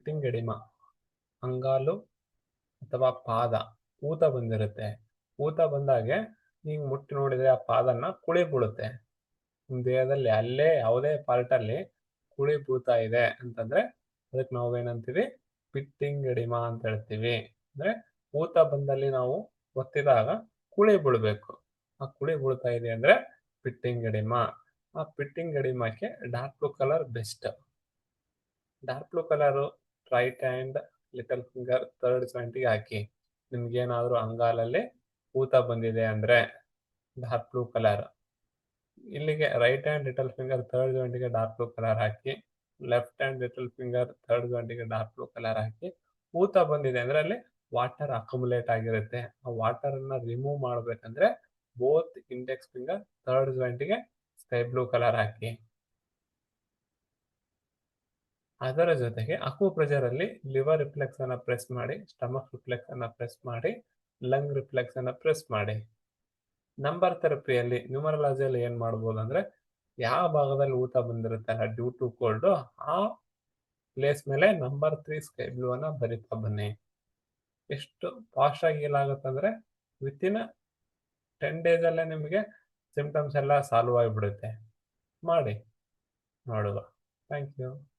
ಪಿತ್ತಿಂಗೆಡಿಮ ಅಂಗಾಲು ಅಥವಾ ಪಾದ ಊತ ಬಂದಿರುತ್ತೆ. ಊತ ಬಂದಾಗೆ ಹಿಂಗ್ ಮುಟ್ಟಿ ನೋಡಿದ್ರೆ ಆ ಪಾದನ್ನ ಕುಳಿ ಬೀಳುತ್ತೆ. ನಿಮ್ ದೇಹದಲ್ಲಿ ಅಲ್ಲೇ ಯಾವುದೇ ಪಾರ್ಟಲ್ಲಿ ಕುಳಿ ಬೀಳ್ತಾ ಇದೆ ಅಂತಂದ್ರೆ ಅದಕ್ಕೆ ನಾವೇನಂತೀವಿ ಪಿತ್ತಿಂಗೆಡಿಮ ಅಂತ ಹೇಳ್ತೀವಿ. ಅಂದ್ರೆ ಊತ ಬಂದಲ್ಲಿ ನಾವು ಒತ್ತಿದಾಗ ಕುಳಿ ಬೀಳ್ಬೇಕು. ಆ ಕುಳಿ ಬೀಳ್ತಾ ಇದೆ ಅಂದ್ರೆ ಪಿಟ್ಟಿಂಗೆಡಿಮ. ಆ ಪಿಟ್ಟಿಂಗೆಡಿಮಕ್ಕೆ dark blue colour best. Dark blue colour right hand little finger third ಜಾಯಿಂಟಿಗೆ ಹಾಕಿ. ನಿಮ್ಗೇನಾದ್ರೂ ಅಂಗಾಲಲ್ಲಿ ಊತ ಬಂದಿದೆ ಅಂದ್ರೆ ಡಾರ್ಕ್ ಬ್ಲೂ ಕಲರ್ ಇಲ್ಲಿಗೆ right hand little finger third ಜಾಯಿಂಟಿಗೆ ಡಾರ್ಕ್ ಬ್ಲೂ ಕಲರ್ ಹಾಕಿ, left hand little finger third ಜಾಯಿಂಟಿಗೆ ಡಾರ್ಕ್ ಬ್ಲೂ ಕಲರ್ ಹಾಕಿ. ಊತ ಬಂದಿದೆ ಅಂದ್ರೆ ಅಲ್ಲಿ ವಾಟರ್ ಅಕ್ಯುಮುಲೇಟ್ ಆಗಿರುತ್ತೆ. ಆ ವಾಟರ್ ಅನ್ನ ರಿಮೂವ್ ಮಾಡ್ಬೇಕಂದ್ರೆ ಬೋತ್ ಇಂಡೆಕ್ಸ್ ಫಿಂಗರ್ ಥರ್ಡ್ ಜಾಯಿಂಟಿಗೆ ಸ್ಕೈ ಬ್ಲೂ ಕಲರ್ ಹಾಕಿ. ಅದರ ಜೊತೆಗೆ ಅಕ್ಯುಪ್ರೆಷರ್ ಅಲ್ಲಿ ಲಿವರ್ ರಿಫ್ಲೆಕ್ಸ್ ಅನ್ನ ಪ್ರೆಸ್ ಮಾಡಿ, ಸ್ಟಮಕ್ ರಿಫ್ಲೆಕ್ಸ್ ಅನ್ನ ಪ್ರೆಸ್ ಮಾಡಿ, ಲಂಗ್ ರಿಫ್ಲೆಕ್ಸ್ ಅನ್ನ ಪ್ರೆಸ್ ಮಾಡಿ. ನಂಬರ್ ಥೆರಪಿಯಲ್ಲಿ ನ್ಯೂಮರಾಲಜಿಯಲ್ಲಿ ಏನ್ ಮಾಡ್ಬೋದು ಅಂದ್ರೆ ಯಾವ ಭಾಗದಲ್ಲಿ ಊತ ಬಂದಿರುತ್ತಲ್ಲ ಡ್ಯೂ ಟು ಕೋಲ್ಡ್ ಆ ಪ್ಲೇಸ್ ಮೇಲೆ ನಂಬರ್ 3 ಸ್ಕೈ ಬ್ಲೂ ಅನ್ನ ಬರಿತಾ ಬನ್ನಿ. ಎಷ್ಟು ಫಾಸ್ಟ್ ಆಗಿ ಹೀಲ್ ಆಗುತ್ತಂದ್ರೆ ವಿತಿನ್ 10 days ಅಲ್ಲೇ ನಿಮಗೆ ಸಿಂಪ್ಟಮ್ಸ್ ಎಲ್ಲ ಸಾಲ್ವ್ ಆಗಿಬಿಡುತ್ತೆ. ಮಾಡಿ ನೋಡುವ. Thank you.